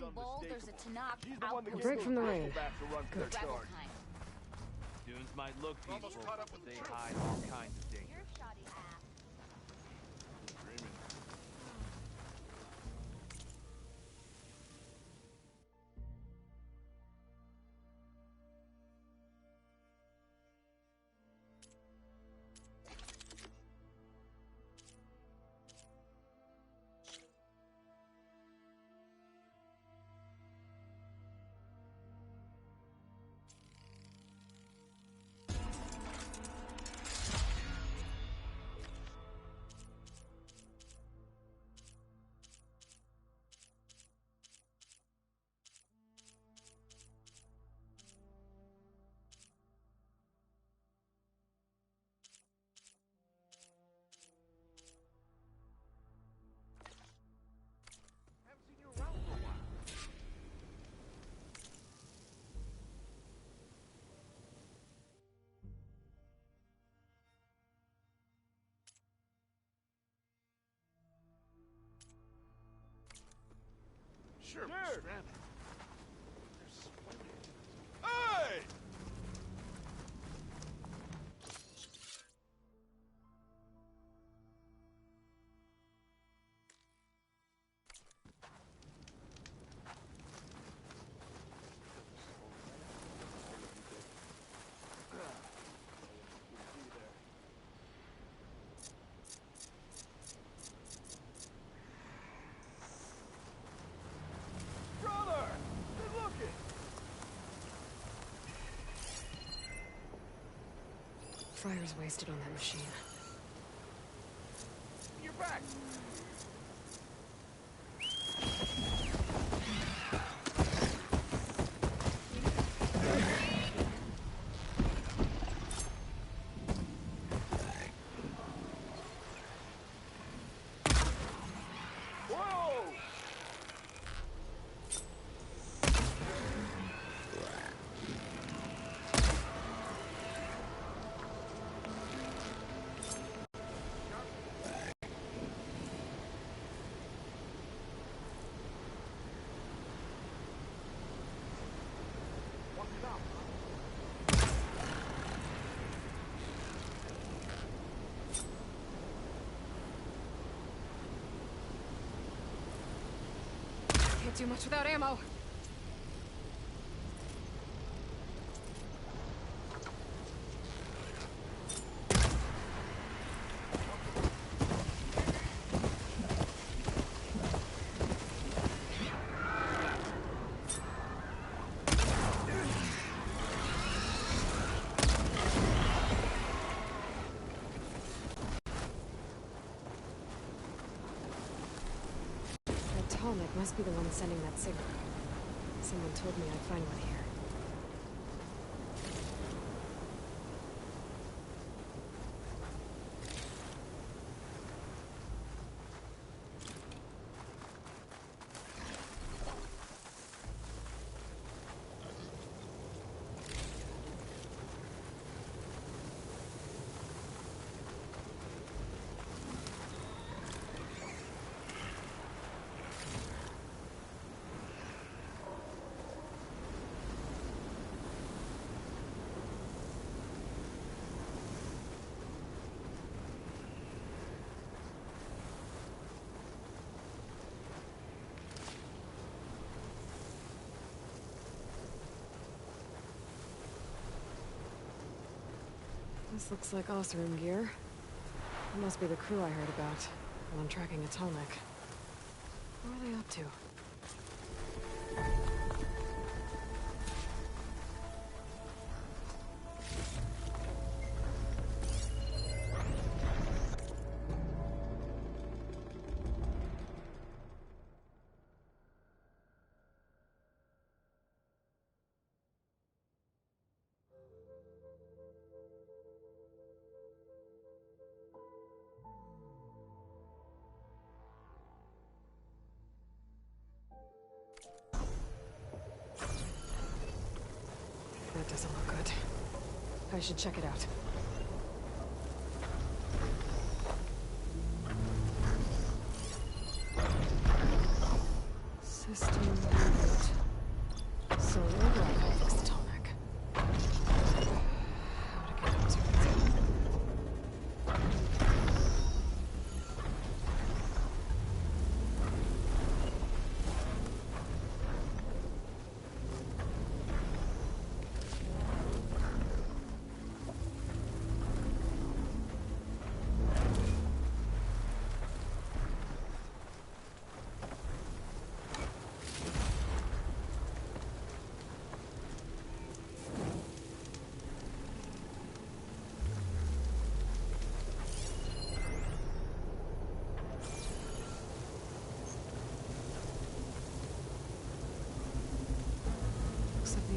Sitting Bull, there's a Tallneck outpost. Break from the rain. Good. Rebel kind. Dunes might look peaceful, but they hide all kinds of danger. You're shoddy ass. Dreaming. Sure, we're stranded. There's swimming. Hey! Fire's wasted on that machine. You're back! Can't do much without ammo. Tallneck must be the one sending that signal. Someone told me I'd find one here. This looks like Osram gear. It must be the crew I heard about when I'm tracking a Tallneck. What are they up to? That doesn't look good. I should check it out. System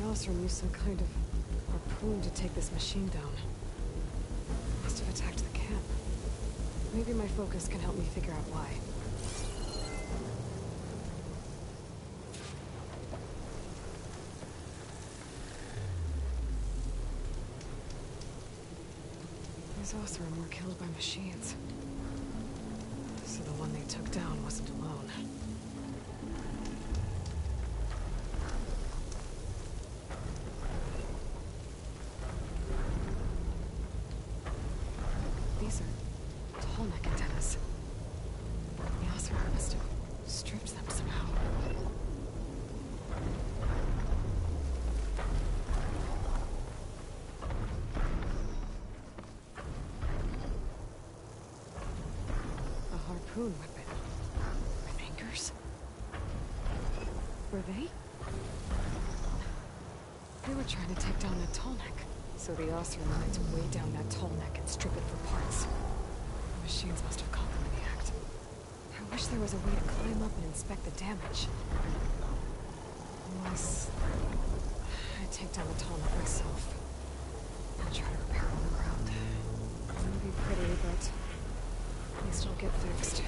Osram used some kind of harpoon to take this machine down. Must have attacked the camp. Maybe my focus can help me figure out why. These Osram were killed by machines. So the one they took down wasn't alone. These are Tallneck antennas. The Osram must have stripped them somehow. A harpoon weapon. With anchors? Were they? They were trying to take down that Tallneck. So the Osram wanted to weigh down that Tallneck and strip it for parts. The machines must have caught them in the act. I wish there was a way to climb up and inspect the damage. Unless I take down the Tallneck myself and try to repair it on the ground. It wouldn't be pretty, but at least it'll get fixed.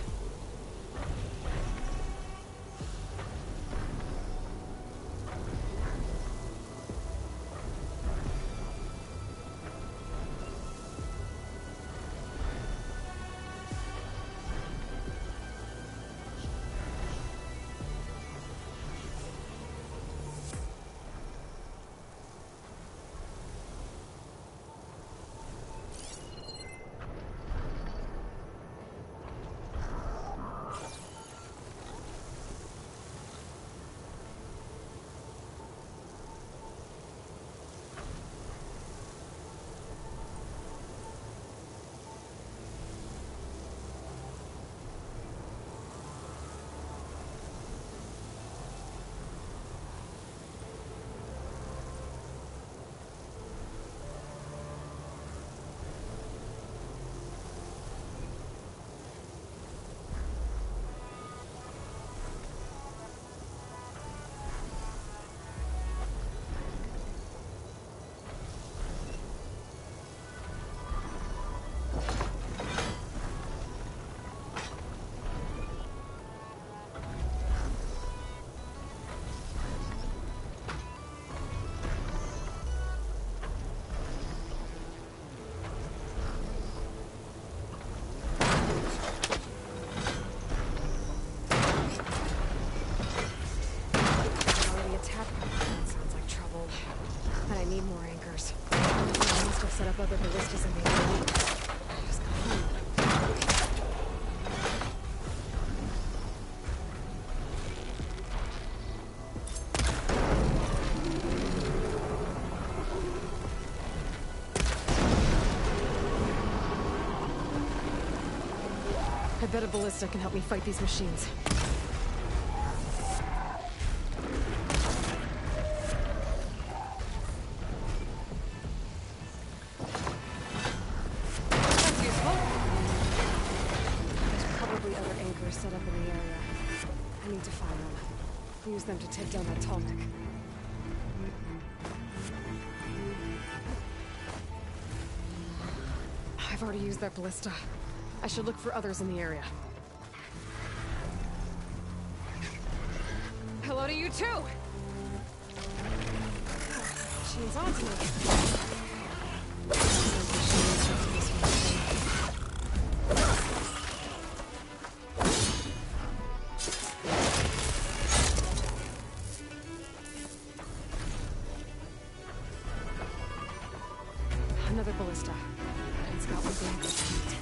Set up other ballistas in the area. Just got home. I bet a ballista can help me fight these machines. Set up in the area. I need to find them. Use them to take down that Tallneck. I've already used that ballista. I should look for others in the area. Hello to you too! Machine's on to me. Another ballista. It's got one being complete.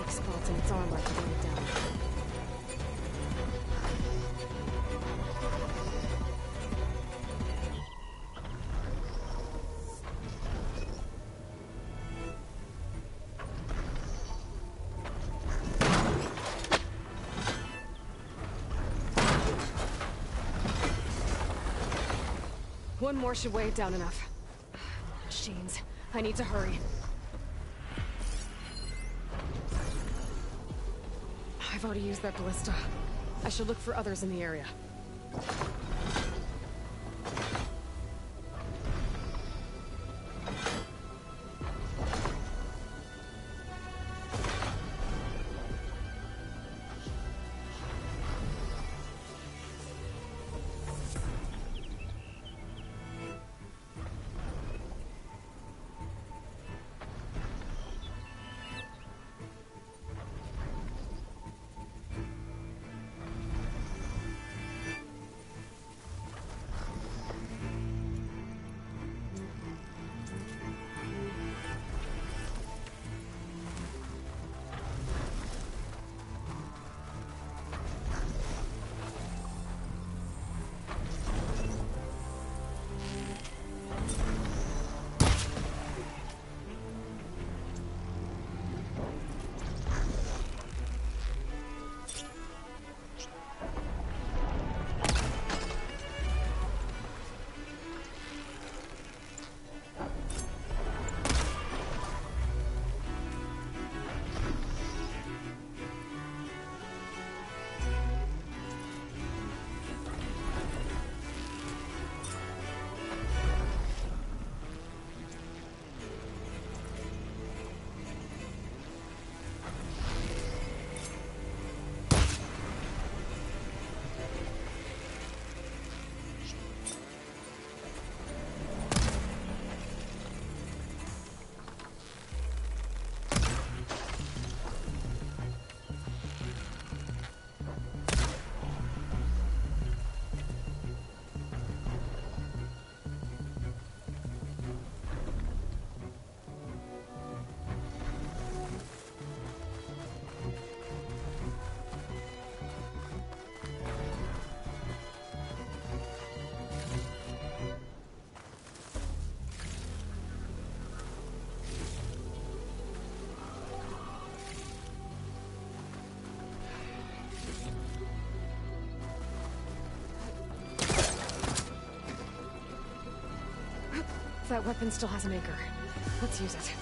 weak spots in its armor to bring it down. One more should weigh it down enough. Machines. I need to hurry. I've already used that ballista. I should look for others in the area. That weapon still has an anchor. Let's use it.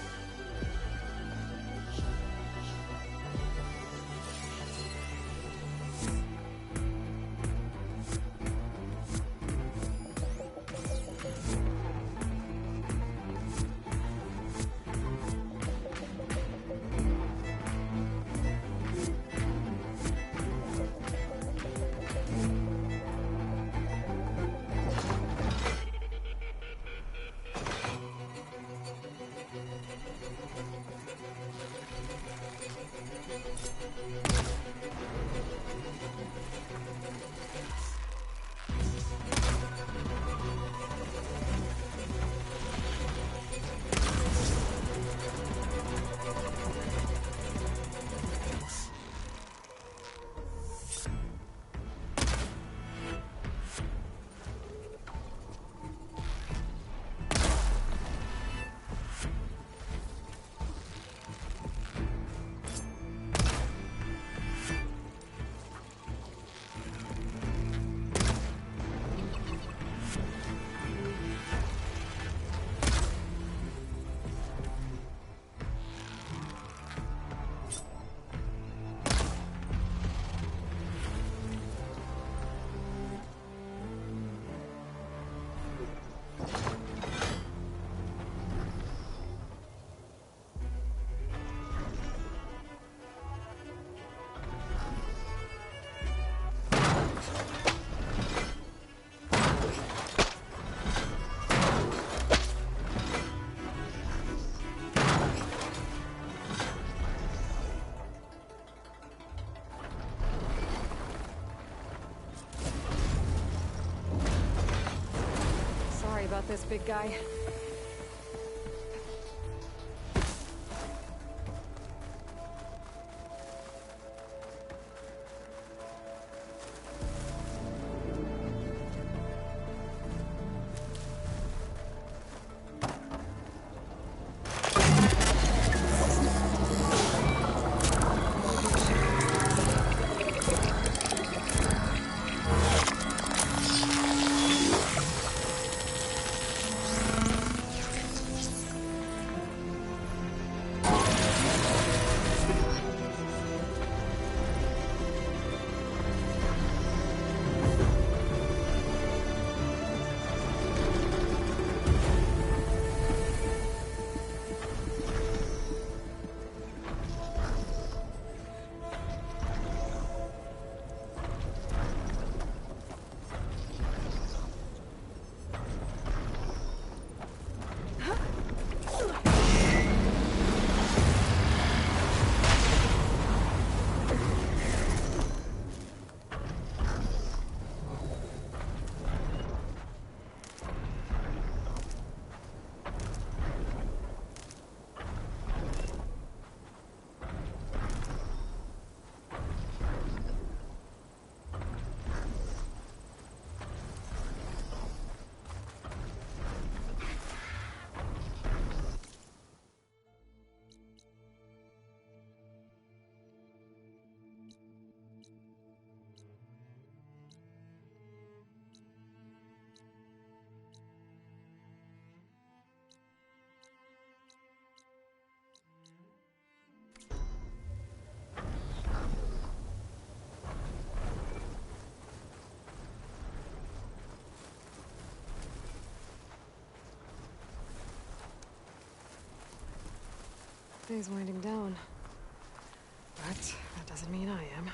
About this big guy. day's winding down. But that doesn't mean I am.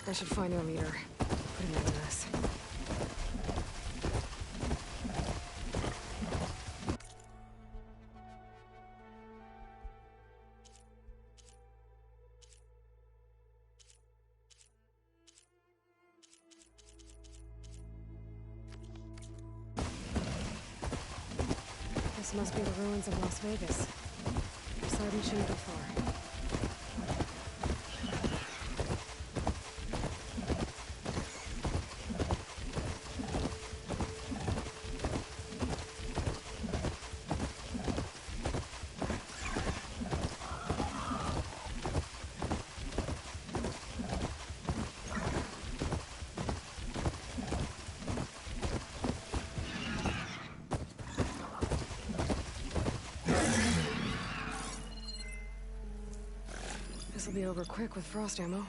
I should find their leader. Put him into this. must be the ruins of Las Vegas. Poseidon shouldn't be far. This'll be over quick with frost ammo.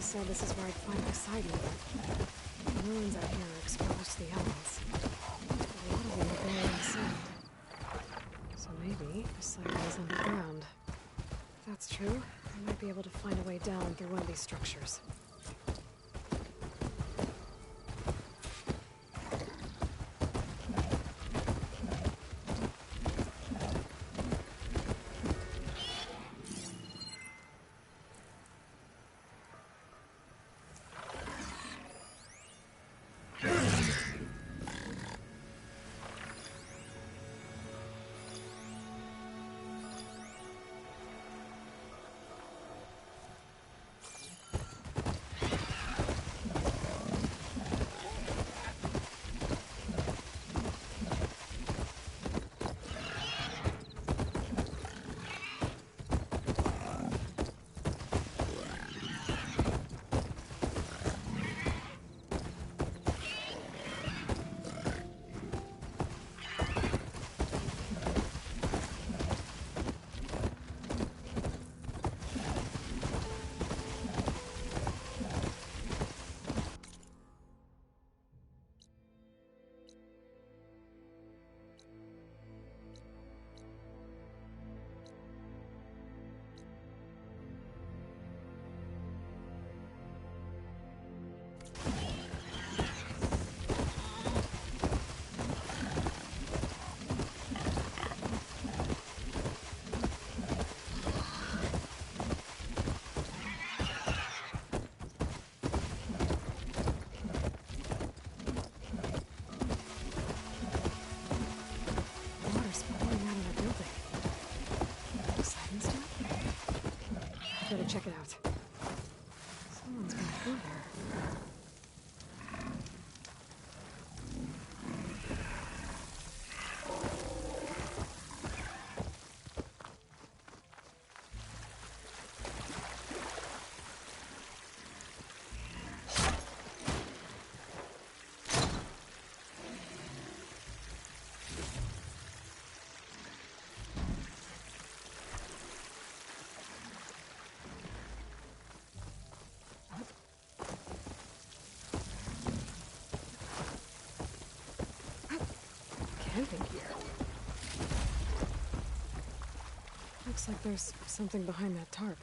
Said this is where I'd find Poseidon, but the ruins out here are exposed to the elements. A lot of them are buried in the sand. So maybe Poseidon is underground. If that's true, I might be able to find a way down through one of these structures. Better check it out. Someone's been through there. Camping here. Looks like there's something behind that tarp.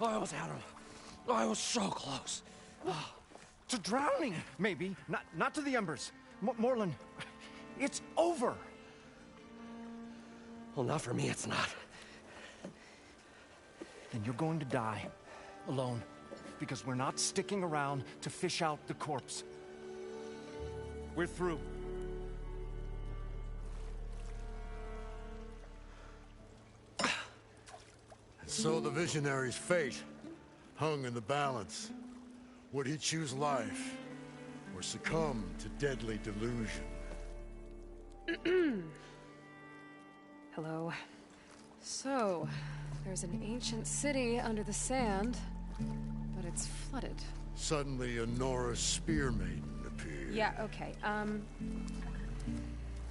I almost had him. I was so close. To drowning, maybe. Not to the embers. Moreland, it's over. Well, not for me, it's not. Then you're going to die. Alone. Because we're not sticking around to fish out the corpse. We're through. visionary's fate hung in the balance. Would he choose life, or succumb to deadly delusion? Hello. So, there's an ancient city under the sand, but it's flooded. Suddenly, a Nora spear maiden appeared. Yeah, okay,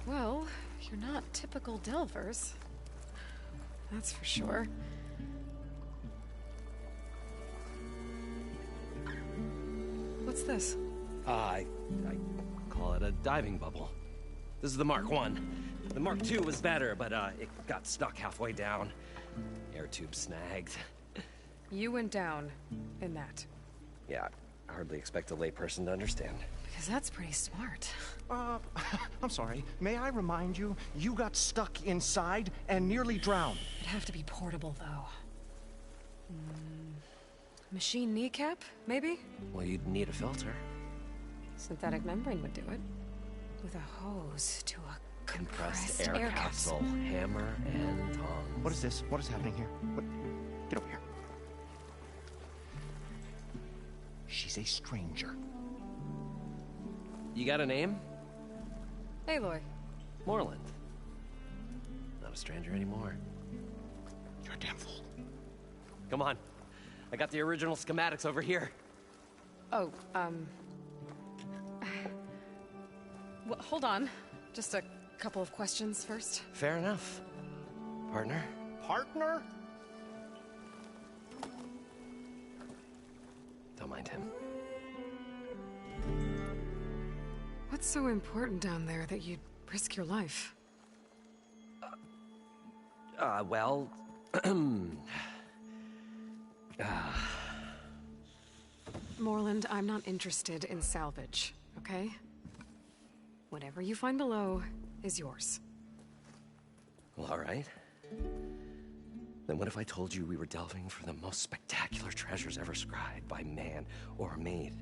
well, you're not typical Delvers. That's for sure. What's this? I call it a diving bubble. This is the Mark I. The Mark II was better, but it got stuck halfway down. Air tube snagged. You went down in that. Yeah, I hardly expect a layperson to understand. Because that's pretty smart. I'm sorry. May I remind you, you got stuck inside and nearly drowned. It'd have to be portable, though. Machine kneecap, maybe? Well, you'd need a filter. Synthetic membrane would do it. With a hose to a compressed air capsule. Hammer and tongs. What is this? What is happening here? What? Get over here. She's a stranger. You got a name? Aloy. Moreland. Not a stranger anymore. You're a damn fool. Come on. I got the original schematics over here. Oh, well, hold on. Just a couple of questions first. Fair enough. Partner? Partner? Don't mind him. What's so important down there that you'd risk your life? Well... Moreland, I'm not interested in salvage, okay? Whatever you find below is yours. Well, all right. Then what if I told you we were delving for the most spectacular treasures ever scribed by man or maid?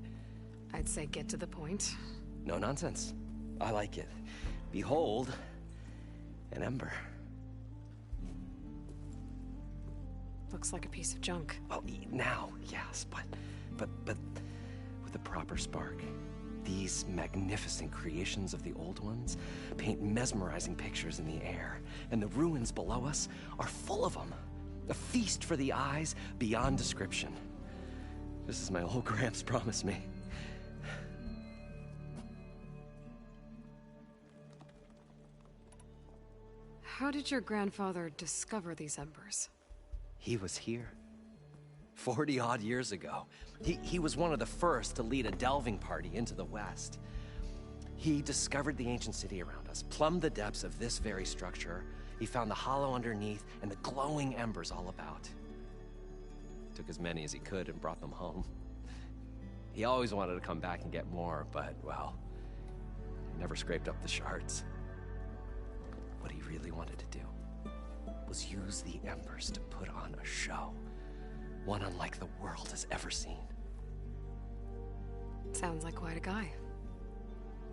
I'd say get to the point. No nonsense. I like it. Behold, an ember. Looks like a piece of junk. Well, now, yes, but with a proper spark. These magnificent creations of the old ones paint mesmerizing pictures in the air, and the ruins below us are full of them. A feast for the eyes beyond description. Just as my old Gramps promised me. How did your grandfather discover these embers? He was here. 40-odd years ago. He was one of the first to lead a delving party into the West. He discovered the ancient city around us, plumbed the depths of this very structure. He found the hollow underneath and the glowing embers all about. Took as many as he could and brought them home. He always wanted to come back and get more, but, well, never scraped up the shards. What he really wanted to do was use the embers to put on a show. One unlike the world has ever seen. Sounds like quite a guy.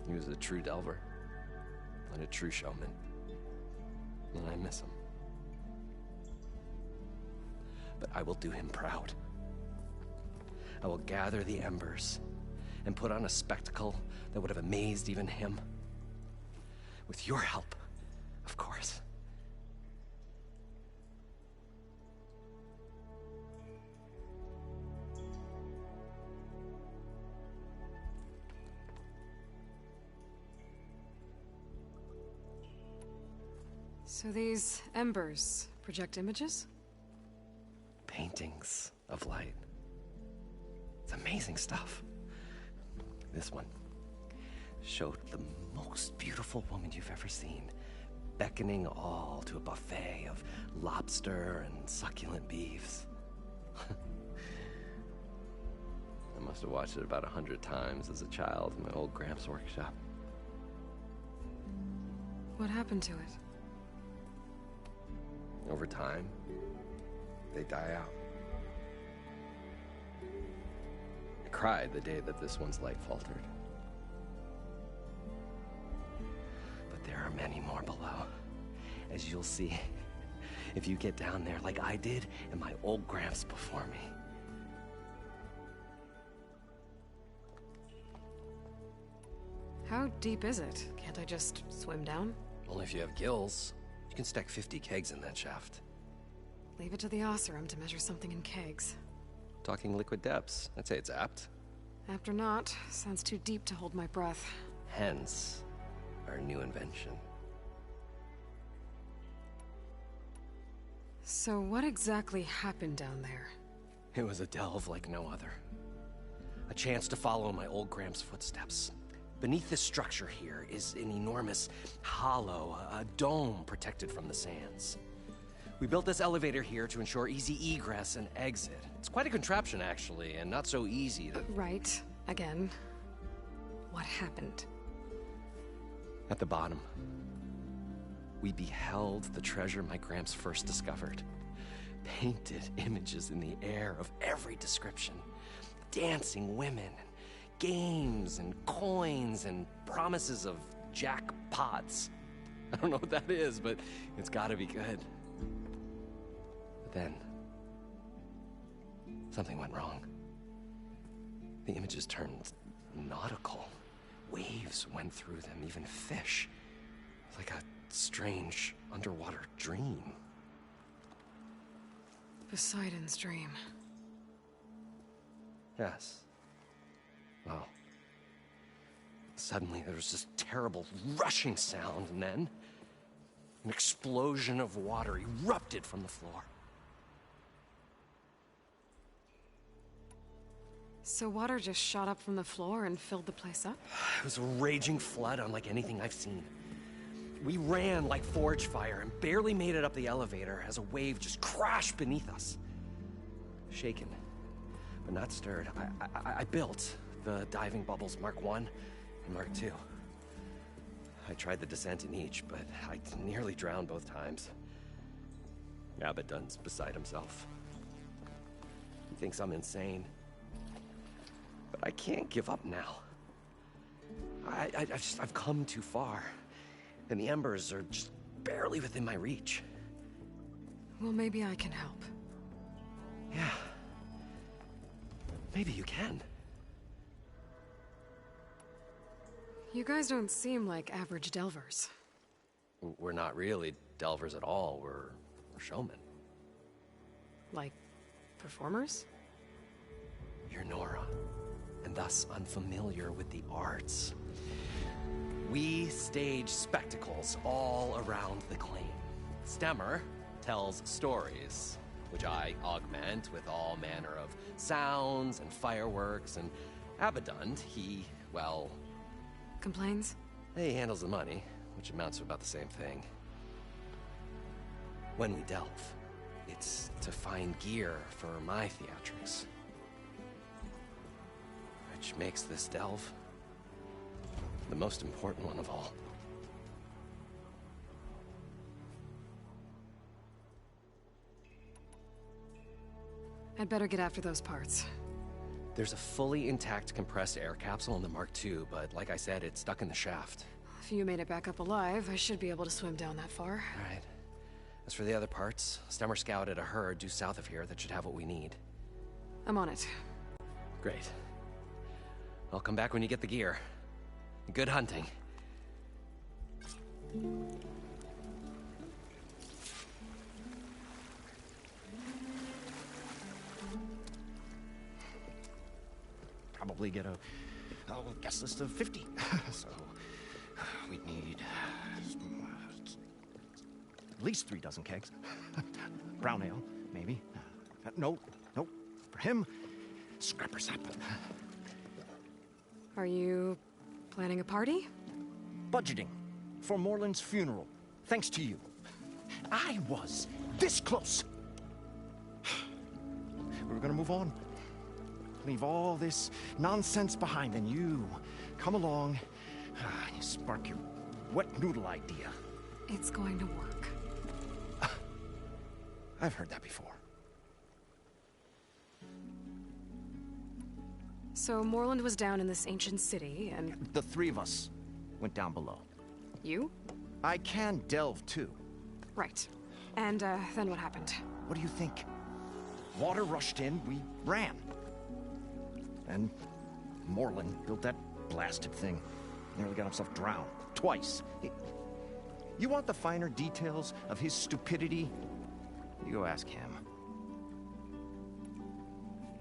He was a true delver, and a true showman. And I miss him. But I will do him proud. I will gather the embers and put on a spectacle that would have amazed even him. With your help, of course. So these embers project images? Paintings of light. It's amazing stuff. This one showed the most beautiful woman you've ever seen, beckoning all to a buffet of lobster and succulent beefs. I must have watched it about 100 times as a child in my old Gramps' workshop. What happened to it? Over time, they die out. I cried the day that this one's light faltered. But there are many more below. As you'll see, if you get down there like I did and my old Gramps before me. How deep is it? Can't I just swim down? Only if you have gills. You can stack 50 kegs in that shaft. Leave it to the Oseram to measure something in kegs. Talking liquid depths, I'd say it's apt. Apt or not, sounds too deep to hold my breath. Hence, our new invention. So what exactly happened down there? It was a delve like no other. A chance to follow my old Gramps' footsteps. Beneath this structure here is an enormous hollow, a dome protected from the sands. We built this elevator here to ensure easy egress and exit. It's quite a contraption, actually, and not so easy to... Right. Again. What happened? At the bottom, we beheld the treasure my Gramps first discovered. Painted images in the air of every description. Dancing women, games and coins and promises of jackpots. I don't know what that is, but it's gotta be good. But then, something went wrong. The images turned nautical. Waves went through them, even fish. Like a strange underwater dream. Poseidon's dream. Yes. Well, suddenly there was this terrible rushing sound, and then an explosion of water erupted from the floor. So water just shot up from the floor and filled the place up? It was a raging flood unlike anything I've seen. We ran like forge fire and barely made it up the elevator as a wave just crashed beneath us. Shaken, but not stirred, I built the diving bubbles Mark I and Mark II. I tried the descent in each, but I nearly drowned both times. Abaddon's beside himself. He thinks I'm insane. But I can't give up now. I've come too far. And the embers are just barely within my reach. Well, maybe I can help. Yeah. Maybe you can. You guys don't seem like average delvers. We're not really delvers at all. We're showmen. Like, performers? You're Nora, and thus unfamiliar with the arts. We stage spectacles all around the claim. Stemmer tells stories, which I augment with all manner of sounds and fireworks, and Abaddon, he, well... Complains? He handles the money, which amounts to about the same thing. When we delve, it's to find gear for my theatrics. Which makes this delve the most important one of all. I'd better get after those parts. There's a fully intact compressed air capsule in the Mark II, but like I said, it's stuck in the shaft. If you made it back up alive, I should be able to swim down that far. All right. As for the other parts, Stemmer scouted a herd due south of here that should have what we need. I'm on it. Great. I'll come back when you get the gear. Good hunting. Probably get a guest list of 50. So we'd need at least 3 dozen kegs. Brown ale, maybe. No. For him, scrapper sap. Are you planning a party? Budgeting for Moreland's funeral, thanks to you. I was this close. We were gonna move on. Leave all this nonsense behind, and you come along and you spark your wet noodle idea. It's going to work. I've heard that before. So Moreland was down in this ancient city, and... The 3 of us went down below. You? I can delve, too. Right. And, then what happened? What do you think? Water rushed in, we ran. And Moreland built that blasted thing. Nearly got himself drowned. Twice. You want the finer details of his stupidity? You go ask him.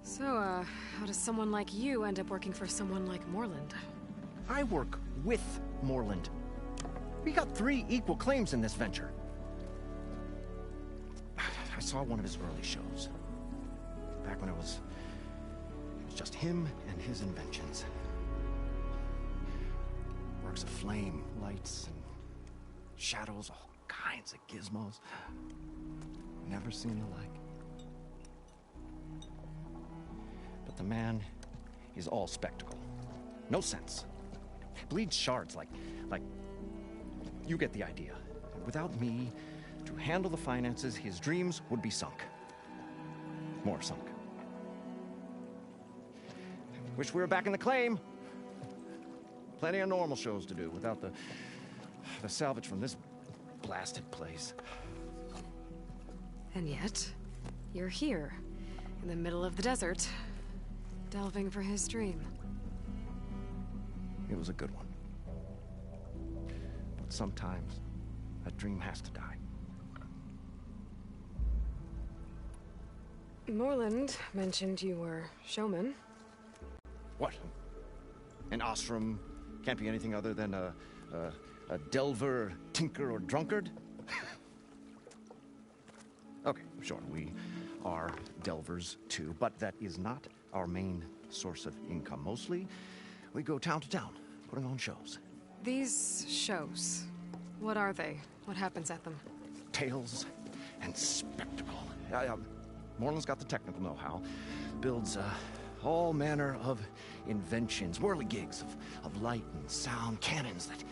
So, how does someone like you end up working for someone like Moreland? I work with Moreland. We got 3 equal claims in this venture. I saw one of his early shows. Back when it was just him and his inventions. Works of flame, lights, and shadows, all kinds of gizmos. Never seen the like. But the man is all spectacle. No sense. Bleeds shards like... You get the idea. Without me to handle the finances, his dreams would be sunk. More sunk. Wish we were back in the claim. Plenty of normal shows to do without the salvage from this blasted place. And yet, you're here, in the middle of the desert, delving for his dream. It was a good one. But sometimes, a dream has to die. Moreland mentioned you were showman. What? An ostrom can't be anything other than a delver, tinker, or drunkard? Okay, sure, we are delvers too, but that is not our main source of income. Mostly, we go town to town, putting on shows. These shows, what are they? What happens at them? Tales and spectacle. Moreland's got the technical know-how. Builds all manner of inventions, whirligigs of light and sound, cannons that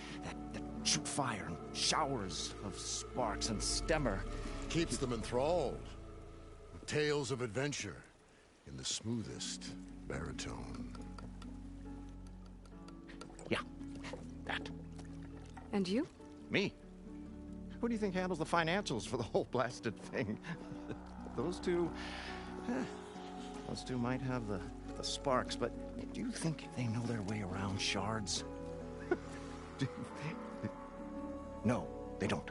shoot fire, and showers of sparks, and stemmer. Keeps them enthralled. Tales of adventure in the smoothest baritone. Yeah, that. And you? Me? Who do you think handles the financials for the whole blasted thing? Those two might have the sparks, but do you think they know their way around shards? No, they don't.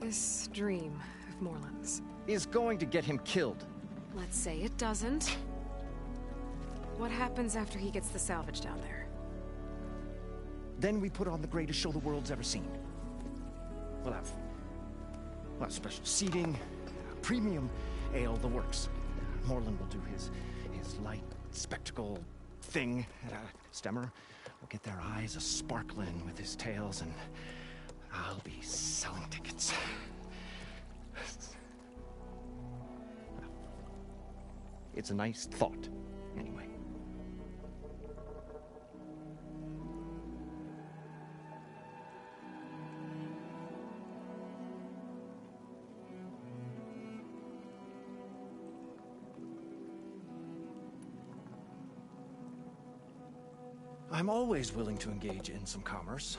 This dream of Moreland's Is going to get him killed. let's say it doesn't. What happens after he gets the salvage down there? Then we put on the greatest show the world's ever seen. We'll have special seating, premium ale, the works. Moreland will do his light spectacle thing. Stemmer will get their eyes a-sparkling with his tales, and I'll be selling tickets. It's a nice thought, anyway. I'm always willing to engage in some commerce.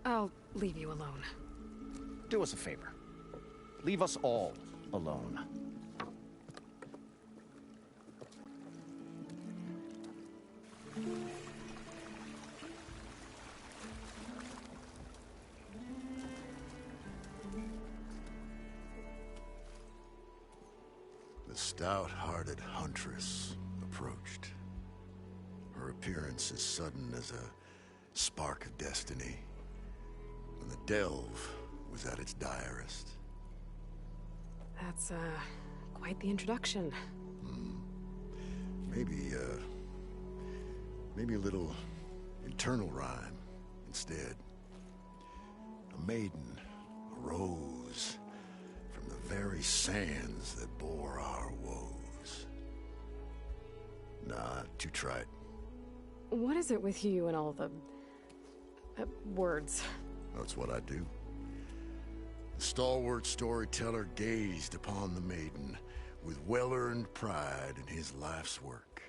I'll leave you alone. Do us a favor. Leave us all alone. The stout-hearted huntress approached. Her appearance as sudden as a spark of destiny, when the delve was at its direst. That's, quite the introduction. Maybe a little internal rhyme instead. A maiden arose from the very sands that bore our woes. Nah, too trite. What is it with you and all the... words? That's what I do. The stalwart storyteller gazed upon the maiden with well-earned pride in his life's work.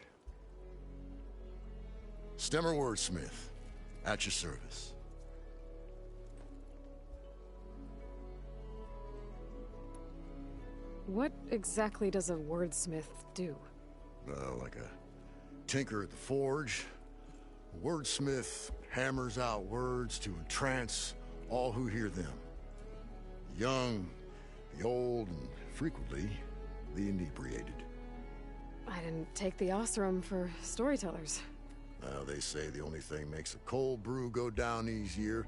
Stemmer wordsmith, at your service. What exactly does a wordsmith do? Like a tinker at the forge, a wordsmith hammers out words to entrance all who hear them. The young, the old, and frequently, the inebriated. I didn't take the Osram for storytellers. They say the only thing makes a cold brew go down easier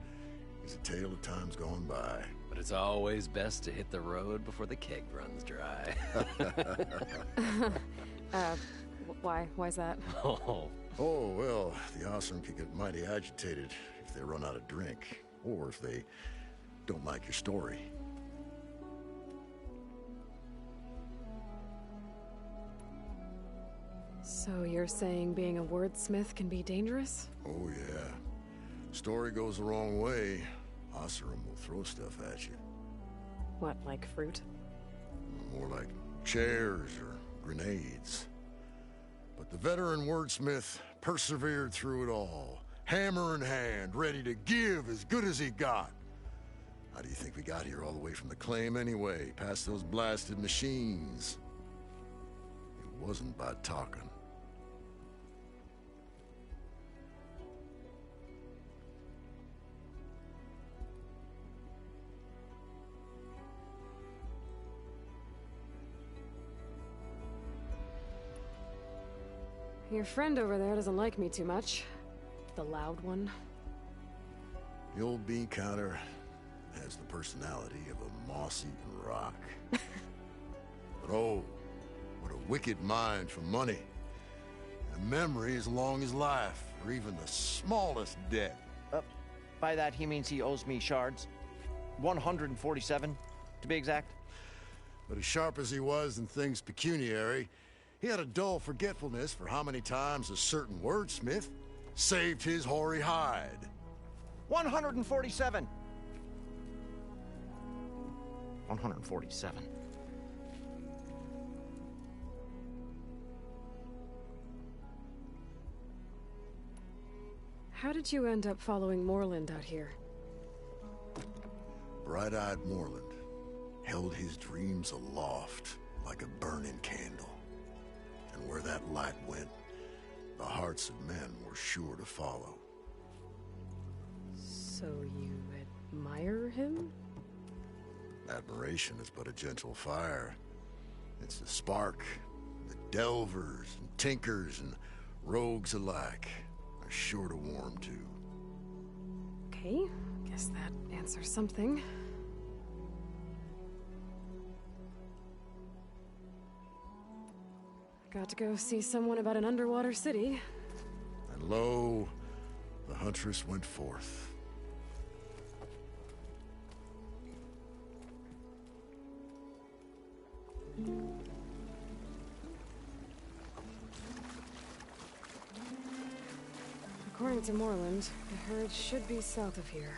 is a tale of times gone by. But it's always best to hit the road before the keg runs dry. Why's that? Oh. Oh, well, the Osram can get mighty agitated if they run out of drink, or if they don't like your story. So you're saying being a wordsmith can be dangerous? Oh, yeah. Story goes the wrong way, Osram will throw stuff at you. What, like fruit? More like chairs or grenades. But the veteran wordsmith persevered through it all, hammer in hand, ready to give as good as he got. How do you think we got here all the way from the claim anyway, past those blasted machines? It wasn't by talking. Your friend over there doesn't like me too much. The loud one. The old bean counter has the personality of a moss-eaten rock. But oh, what a wicked mind for money. And a memory as long as life, or even the smallest debt. By that, he means he owes me shards. 147, to be exact. But as sharp as he was in things pecuniary, he had a dull forgetfulness for how many times a certain wordsmith saved his hoary hide. 147. 147. How did you end up following Moreland out here? Bright-eyed Moreland held his dreams aloft like a burning candle. And where that light went, the hearts of men were sure to follow. So you admire him? Admiration is but a gentle fire. It's the spark that delvers and tinkers and rogues alike are sure to warm to. Okay, guess that answers something. Got to go see someone about an underwater city. And lo, the huntress went forth. According to Moreland, the herd should be south of here.